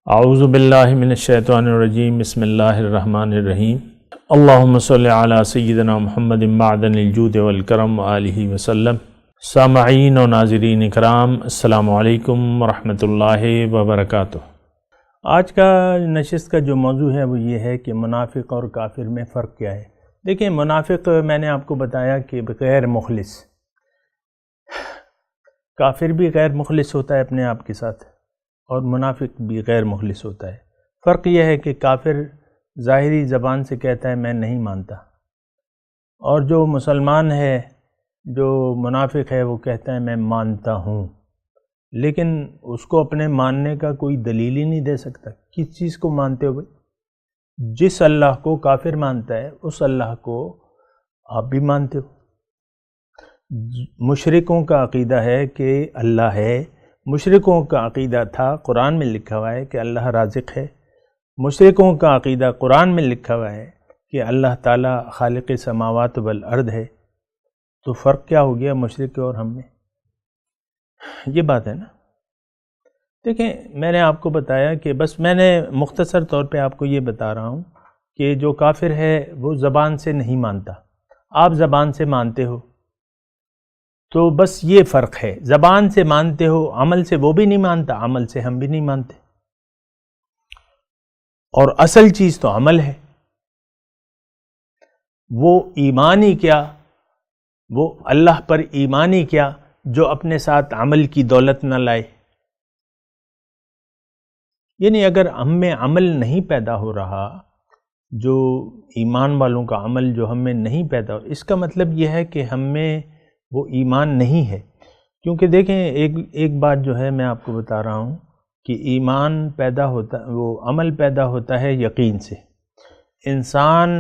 اعوذ باللہ من الشیطان الرجیم بسم اللہ الرحمن الرحیم اللہم صلی علی سیدنا محمد معدن الجود والکرم وآلہ وسلم۔ سامعین و ناظرین اکرام، السلام علیکم ورحمۃ اللہ وبرکاتہ۔ آج کا نشست کا جو موضوع ہے وہ یہ ہے کہ منافق اور کافر میں فرق کیا ہے۔ دیکھیں، منافق میں نے آپ کو بتایا کہ غیر مخلص، کافر بھی غیر مخلص ہوتا ہے اپنے آپ کے ساتھ، اور منافق بھی غیر مخلص ہوتا ہے۔ فرق یہ ہے کہ کافر ظاہری زبان سے کہتا ہے میں نہیں مانتا، اور جو مسلمان ہے، جو منافق ہے، وہ کہتا ہے میں مانتا ہوں، لیکن اس کو اپنے ماننے کا کوئی دلیل ہی نہیں دے سکتا۔ کس چیز کو مانتے ہو بھائی؟ جس اللہ کو کافر مانتا ہے اس اللہ کو آپ بھی مانتے ہو۔ مشرکوں کا عقیدہ ہے کہ اللہ ہے، مشرکوں کا عقیدہ تھا، قرآن میں لکھا ہوا ہے کہ اللہ رازق ہے، مشرکوں کا عقیدہ قرآن میں لکھا ہوا ہے کہ اللہ تعالیٰ خالق سماوات والارض ہے۔ تو فرق کیا ہو گیا مشرک اور ہم میں؟ یہ بات ہے نا۔ دیکھیں، میں نے آپ کو بتایا کہ بس میں نے مختصر طور پہ آپ کو یہ بتا رہا ہوں کہ جو کافر ہے وہ زبان سے نہیں مانتا، آپ زبان سے مانتے ہو، تو بس یہ فرق ہے۔ زبان سے مانتے ہو، عمل سے وہ بھی نہیں مانتا، عمل سے ہم بھی نہیں مانتے، اور اصل چیز تو عمل ہے۔ وہ ایمان ہی کیا، وہ اللہ پر ایمان ہی کیا جو اپنے ساتھ عمل کی دولت نہ لائے۔ یعنی اگر ہم میں عمل نہیں پیدا ہو رہا، جو ایمان والوں کا عمل جو ہم میں نہیں پیدا ہو، اس کا مطلب یہ ہے کہ ہم میں وہ ایمان نہیں ہے۔ کیونکہ دیکھیں، ایک بات جو ہے میں آپ کو بتا رہا ہوں کہ ایمان پیدا ہوتا، وہ عمل پیدا ہوتا ہے یقین سے۔ انسان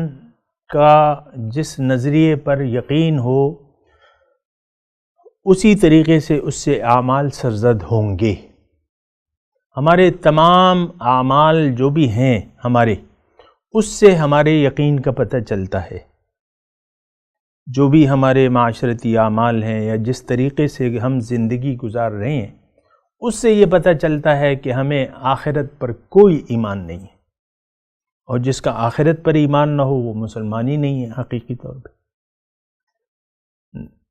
کا جس نظریے پر یقین ہو اسی طریقے سے اس سے اعمال سرزد ہوں گے۔ ہمارے تمام اعمال جو بھی ہیں ہمارے، اس سے ہمارے یقین کا پتہ چلتا ہے۔ جو بھی ہمارے معاشرتی اعمال ہیں یا جس طریقے سے ہم زندگی گزار رہے ہیں، اس سے یہ پتہ چلتا ہے کہ ہمیں آخرت پر کوئی ایمان نہیں ہے، اور جس کا آخرت پر ایمان نہ ہو وہ مسلمان ہی نہیں ہے حقیقی طور پہ۔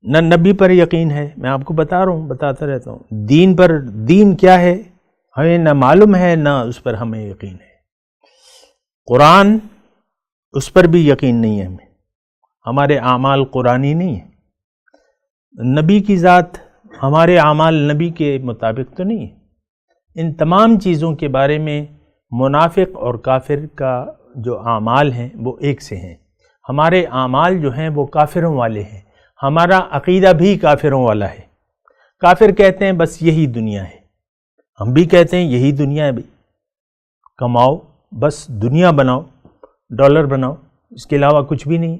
نہ نبی پر یقین ہے، میں آپ کو بتا رہا ہوں، بتاتا رہتا ہوں۔ دین پر، دین کیا ہے ہمیں نہ معلوم ہے، نہ اس پر ہمیں یقین ہے۔ قرآن، اس پر بھی یقین نہیں ہے ہمیں، ہمارے اعمال قرآنی نہیں ہیں۔ نبی کی ذات، ہمارے اعمال نبی کے مطابق تو نہیں ہیں۔ ان تمام چیزوں کے بارے میں منافق اور کافر کا جو اعمال ہیں وہ ایک سے ہیں۔ ہمارے اعمال جو ہیں وہ کافروں والے ہیں، ہمارا عقیدہ بھی کافروں والا ہے۔ کافر کہتے ہیں بس یہی دنیا ہے، ہم بھی کہتے ہیں یہی دنیا ہے بھائی، کماؤ، بس دنیا بناؤ، ڈالر بناؤ، اس کے علاوہ کچھ بھی نہیں۔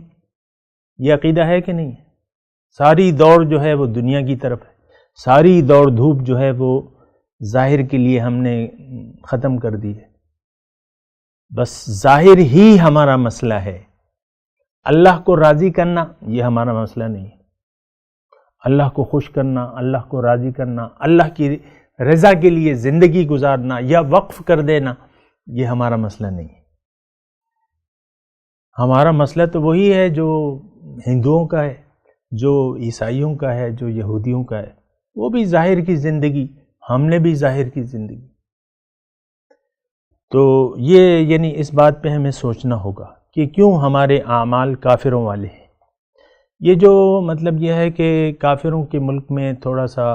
یہ عقیدہ ہے کہ نہیں؟ ساری دوڑ جو ہے وہ دنیا کی طرف ہے، ساری دوڑ دھوپ جو ہے وہ ظاہر کے لیے ہم نے ختم کر دی ہے۔ بس ظاہر ہی ہمارا مسئلہ ہے، اللہ کو راضی کرنا یہ ہمارا مسئلہ نہیں ہے۔ اللہ کو خوش کرنا، اللہ کو راضی کرنا، اللہ کی رضا کے لیے زندگی گزارنا یا وقف کر دینا، یہ ہمارا مسئلہ نہیں ہے۔ ہمارا مسئلہ تو وہی ہے جو ہندوؤں کا ہے، جو عیسائیوں کا ہے، جو یہودیوں کا ہے۔ وہ بھی ظاہر کی زندگی، ہم نے بھی ظاہر کی زندگی۔ تو یہ یعنی اس بات پہ ہمیں سوچنا ہوگا کہ کیوں ہمارے اعمال کافروں والے ہیں۔ یہ جو مطلب یہ ہے کہ کافروں کے ملک میں تھوڑا سا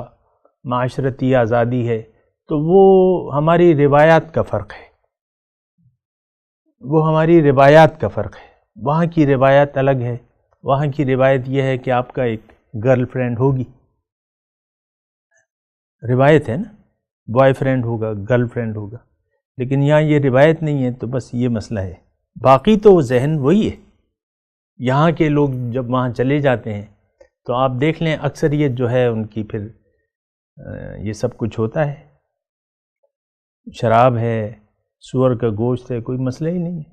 معاشرتی آزادی ہے، تو وہ ہماری روایات کا فرق ہے، وہ ہماری روایات کا فرق ہے۔ وہاں کی روایت الگ ہے، وہاں کی روایت یہ ہے کہ آپ کا ایک گرل فرینڈ ہوگی، روایت ہے نا، بوائے فرینڈ ہوگا، گرل فرینڈ ہوگا، لیکن یہاں یہ روایت نہیں ہے، تو بس یہ مسئلہ ہے۔ باقی تو ذہن وہی ہے۔ یہاں کے لوگ جب وہاں چلے جاتے ہیں تو آپ دیکھ لیں اکثریت جو ہے ان کی پھر یہ سب کچھ ہوتا ہے، شراب ہے، سور کا گوشت ہے، کوئی مسئلہ ہی نہیں ہے۔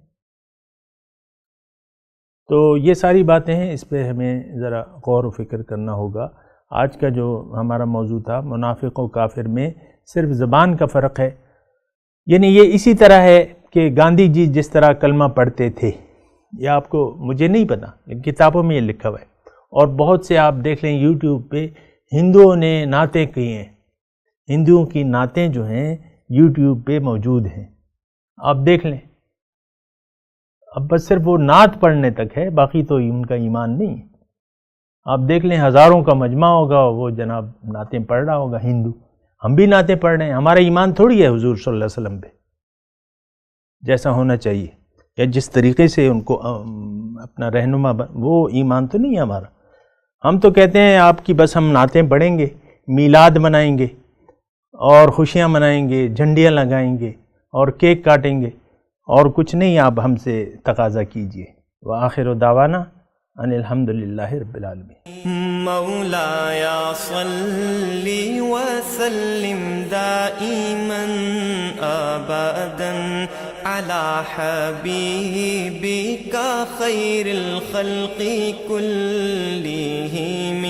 تو یہ ساری باتیں ہیں، اس پہ ہمیں ذرا غور و فکر کرنا ہوگا۔ آج کا جو ہمارا موضوع تھا، منافق و کافر میں صرف زبان کا فرق ہے، یعنی یہ اسی طرح ہے کہ گاندھی جی جس طرح کلمہ پڑھتے تھے، یہ آپ کو، مجھے نہیں پتا لیکن کتابوں میں یہ لکھا ہوا ہے، اور بہت سے آپ دیکھ لیں یوٹیوب پہ ہندوؤں نے نعتیں کی ہیں، ہندوؤں کی نعتیں جو ہیں یوٹیوب پہ موجود ہیں، آپ دیکھ لیں۔ اب بس صرف وہ نعت پڑھنے تک ہے، باقی تو ان کا ایمان نہیں ہے۔ آپ دیکھ لیں ہزاروں کا مجمع ہوگا، وہ جناب نعتیں پڑھ رہا ہوگا ہندو، ہم بھی نعتیں پڑھ رہے ہیں، ہمارا ایمان تھوڑی ہے حضور صلی اللہ علیہ وسلم پہ جیسا ہونا چاہیے، یا جس طریقے سے ان کو اپنا رہنما وہ ایمان تو نہیں ہے ہمارا۔ ہم تو کہتے ہیں آپ کی بس ہم نعتیں پڑھیں گے، میلاد منائیں گے اور خوشیاں منائیں گے، جھنڈیاں لگائیں گے اور کیک کاٹیں گے، اور کچھ نہیں آپ ہم سے تقاضا کیجئے۔ وآخر دعوانا ان الحمدللہ رب العالمین۔ مولایا صلی وسلم دائما ابدا علی حبیبک خیر الخلق کلہم۔